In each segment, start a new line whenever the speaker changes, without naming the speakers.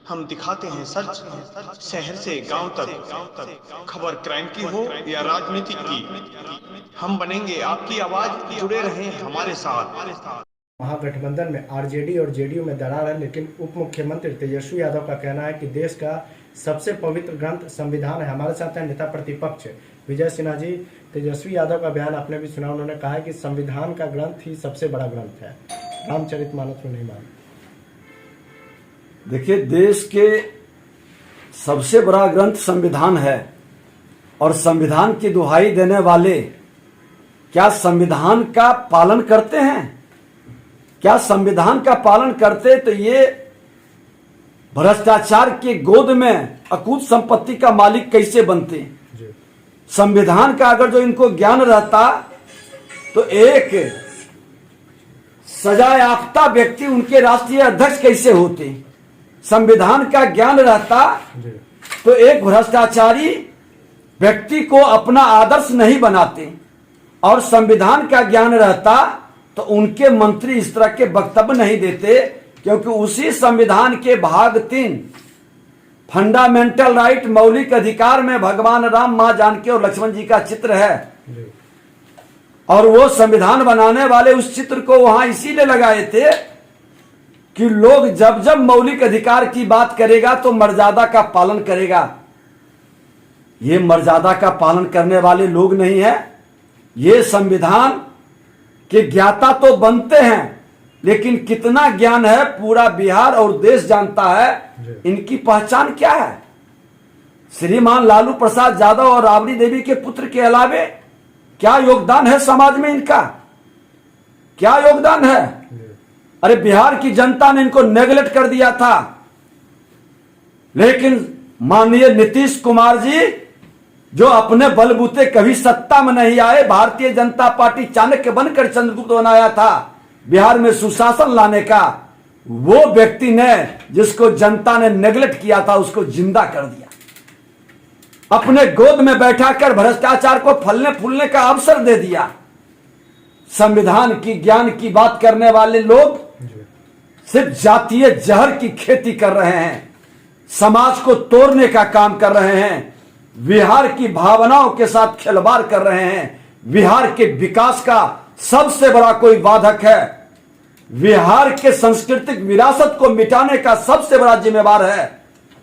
हम दिखाते हैं सच, शहर से गांव तक, खबर क्राइम की हो या राजनीतिक की, हम बनेंगे आपकी आवाज, जुड़े रहें हमारे साथ।
महागठबंधन में आरजेडी और जेडीयू में दरार है, लेकिन उप मुख्यमंत्री तेजस्वी यादव का कहना है कि देश का सबसे पवित्र ग्रंथ संविधान है। हमारे साथ है नेता प्रतिपक्ष विजय सिन्हा जी। तेजस्वी यादव का बयान आपने भी सुना, उन्होंने कहा है कि संविधान का ग्रंथ ही सबसे बड़ा ग्रंथ है, रामचरितमानस में नहीं मान।
देखिए, देश के सबसे बड़ा ग्रंथ संविधान है और संविधान की दुहाई देने वाले क्या संविधान का पालन करते हैं? क्या संविधान का पालन करते तो ये भ्रष्टाचार के गोद में अकूत संपत्ति का मालिक कैसे बनते? संविधान का अगर जो इनको ज्ञान रहता तो एक सजायाफ्ता व्यक्ति उनके राष्ट्रीय अध्यक्ष कैसे होते? संविधान का ज्ञान रहता तो एक भ्रष्टाचारी व्यक्ति को अपना आदर्श नहीं बनाते, और संविधान का ज्ञान रहता तो उनके मंत्री इस तरह के वक्तव्य नहीं देते, क्योंकि उसी संविधान के भाग 3 फंडामेंटल राइट मौलिक अधिकार में भगवान राम, मां जानकी और लक्ष्मण जी का चित्र है। और वो संविधान बनाने वाले उस चित्र को वहां इसीलिए लगाए थे कि लोग जब जब मौलिक अधिकार की बात करेगा तो मर्यादा का पालन करेगा। ये मर्यादा का पालन करने वाले लोग नहीं है। ये संविधान के ज्ञाता तो बनते हैं, लेकिन कितना ज्ञान है पूरा बिहार और देश जानता है। इनकी पहचान क्या है? श्रीमान लालू प्रसाद यादव और राबड़ी देवी के पुत्र के अलावे क्या योगदान है समाज में इनका? क्या योगदान है? अरे बिहार की जनता ने इनको नेगलेक्ट कर दिया था, लेकिन माननीय नीतीश कुमार जी जो अपने बलबूते कभी सत्ता में नहीं आए, भारतीय जनता पार्टी चाणक्य बनकर चंद्रगुप्त बनाया था बिहार में सुशासन लाने का, वो व्यक्ति ने जिसको जनता ने नेगलेक्ट किया था उसको जिंदा कर दिया, अपने गोद में बैठाकर भ्रष्टाचार को फलने फूलने का अवसर दे दिया। संविधान की ज्ञान की बात करने वाले लोग सिर्फ जातीय जहर की खेती कर रहे हैं, समाज को तोड़ने का काम कर रहे हैं, बिहार की भावनाओं के साथ खिलवाड़ कर रहे हैं। बिहार के विकास का सबसे बड़ा कोई बाधक है, बिहार के सांस्कृतिक विरासत को मिटाने का सबसे बड़ा जिम्मेवार है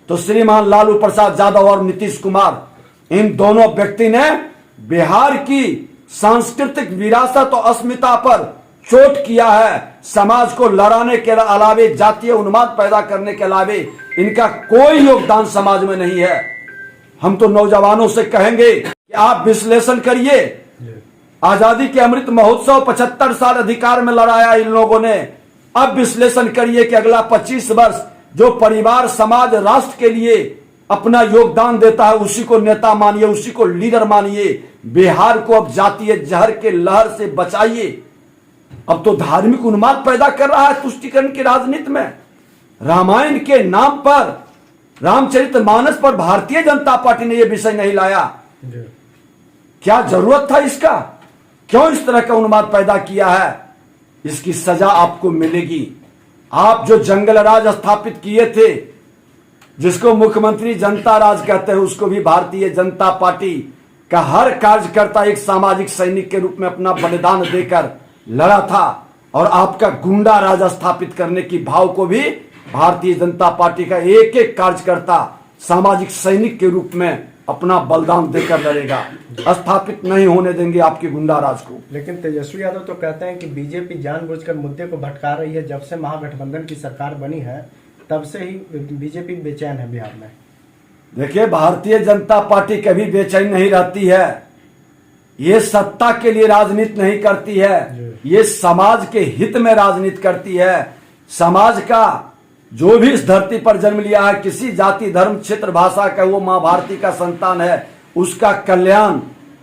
तो श्रीमान लालू प्रसाद यादव और नीतीश कुमार, इन दोनों व्यक्ति ने बिहार की सांस्कृतिक विरासत और अस्मिता पर चोट किया है। समाज को लड़ाने के अलावे, जातीय उन्माद पैदा करने के अलावे इनका कोई योगदान समाज में नहीं है। हम तो नौजवानों से कहेंगे कि आप विश्लेषण करिए। आजादी के अमृत महोत्सव 75 साल अधिकार में लड़ाया इन लोगों ने। अब विश्लेषण करिए कि अगला 25 वर्ष जो परिवार, समाज, राष्ट्र के लिए अपना योगदान देता है उसी को नेता मानिए, उसी को लीडर मानिए। बिहार को अब जातीय जहर के लहर से बचाइए। अब तो धार्मिक उन्माद पैदा कर रहा है तुष्टीकरण की राजनीति में। रामायण के नाम पर, रामचरितमानस पर भारतीय जनता पार्टी ने यह विषय नहीं लाया। क्या जरूरत था इसका? क्यों इस तरह का उन्माद पैदा किया है? इसकी सजा आपको मिलेगी। आप जो जंगल राज स्थापित किए थे, जिसको मुख्यमंत्री जनता राज कहते हैं, उसको भी भारतीय जनता पार्टी का हर कार्यकर्ता एक सामाजिक सैनिक के रूप में अपना बलिदान देकर लड़ा था, और आपका गुंडा राज स्थापित करने की भाव को भी भारतीय जनता पार्टी का एक एक कार्यकर्ता सामाजिक सैनिक के रूप में अपना बलिदान देकर लड़ेगा। स्थापित नहीं होने देंगे आपके गुंडा राज को।
लेकिन तेजस्वी यादव तो कहते हैं कि बीजेपी जानबूझकर मुद्दे को भटका रही है। जब से महागठबंधन की सरकार बनी है तब से ही बीजेपी बेचैन है बिहार में।
देखिए, भारतीय जनता पार्टी कभी बेचैन नहीं रहती है। ये सत्ता के लिए राजनीति नहीं करती है, ये समाज के हित में राजनीति करती है। समाज का जो भी इस धरती पर जन्म लिया है, किसी जाति, धर्म, क्षेत्र, भाषा का, वो मां भारती का संतान है, उसका कल्याण,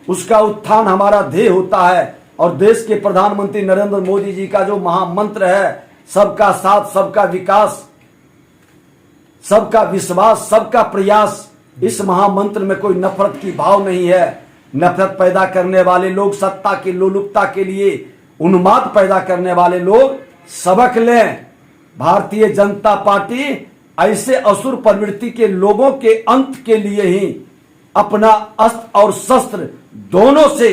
उसका उत्थान हमारा ध्येय होता है। और देश के प्रधानमंत्री नरेंद्र मोदी जी का जो महामंत्र है, सबका साथ, सबका विकास, सबका विश्वास, सबका प्रयास, इस महामंत्र में कोई नफरत की भाव नहीं है। नफरत पैदा करने वाले लोग, सत्ता की लोलुपता के लिए उन्माद पैदा करने वाले लोग सबक लें। भारतीय जनता पार्टी ऐसे असुर प्रवृत्ति के लोगों के अंत के लिए ही अपना अस्त्र और शस्त्र दोनों से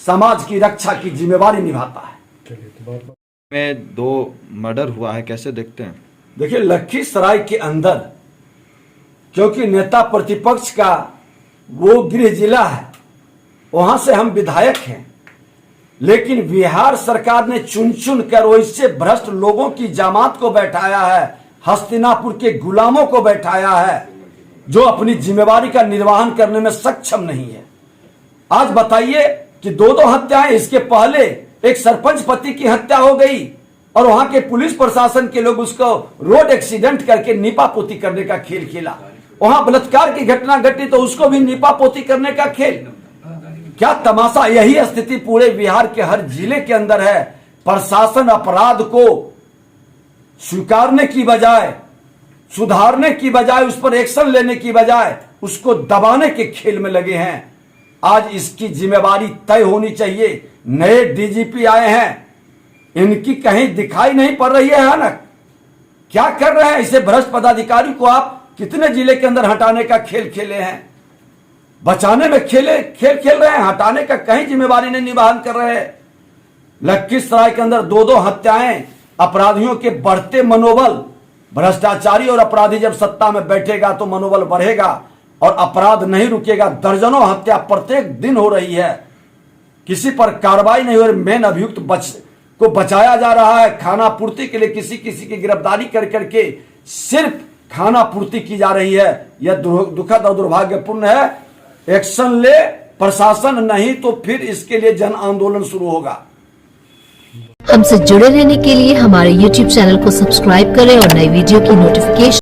समाज की रक्षा की जिम्मेवारी निभाता है।
चलिए, तो बहुत
में 2 मर्डर हुआ है, कैसे देखते हैं?
देखिए, लखीसराय के अंदर क्योंकि नेता प्रतिपक्ष का वो गृह जिला है, वहां से हम विधायक हैं, लेकिन बिहार सरकार ने चुन चुन कर वैसे भ्रष्ट लोगों की जमात को बैठाया है, हस्तिनापुर के गुलामों को बैठाया है, जो अपनी जिम्मेवारी का निर्वहन करने में सक्षम नहीं है। आज बताइए कि 2 हत्याएं, इसके पहले एक सरपंच पति की हत्या हो गई और वहां के पुलिस प्रशासन के लोग उसको रोड एक्सीडेंट करके नीपापोती करने का खेल खेला। वहां बलात्कार की घटना घटी तो उसको भी नीपापोती करने का खेल। क्या तमाशा! यही स्थिति पूरे बिहार के हर जिले के अंदर है। प्रशासन अपराध को स्वीकारने की बजाय, सुधारने की बजाय, उस पर एक्शन लेने की बजाय उसको दबाने के खेल में लगे हैं। आज इसकी जिम्मेवारी तय होनी चाहिए। नए डीजीपी आए हैं, इनकी कहीं दिखाई नहीं पड़ रही है ना? क्या कर रहे हैं? इसे भ्रष्ट पदाधिकारी को आप कितने जिले के अंदर हटाने का खेल खेले हैं? बचाने में खेल खेल रहे हैं, हटाने का कहीं जिम्मेवारी नहीं निभान कर रहे हैं। लखीसराय के अंदर 2 हत्याएं, अपराधियों के बढ़ते मनोबल। भ्रष्टाचारी और अपराधी जब सत्ता में बैठेगा तो मनोबल बढ़ेगा और अपराध नहीं रुकेगा। दर्जनों हत्या प्रत्येक दिन हो रही है, किसी पर कार्रवाई नहीं हो रही। मेन अभियुक्त को बचाया जा रहा है, खाना पूर्ति के लिए किसी की गिरफ्तारी कर करके सिर्फ खाना पूर्ति की जा रही है। यह दुखद और दुर्भाग्यपूर्ण है। एक्शन ले प्रशासन, नहीं तो फिर इसके लिए जन आंदोलन शुरू होगा।
हमसे जुड़े रहने के लिए हमारे YouTube चैनल को सब्सक्राइब करें और नई वीडियो की नोटिफिकेशन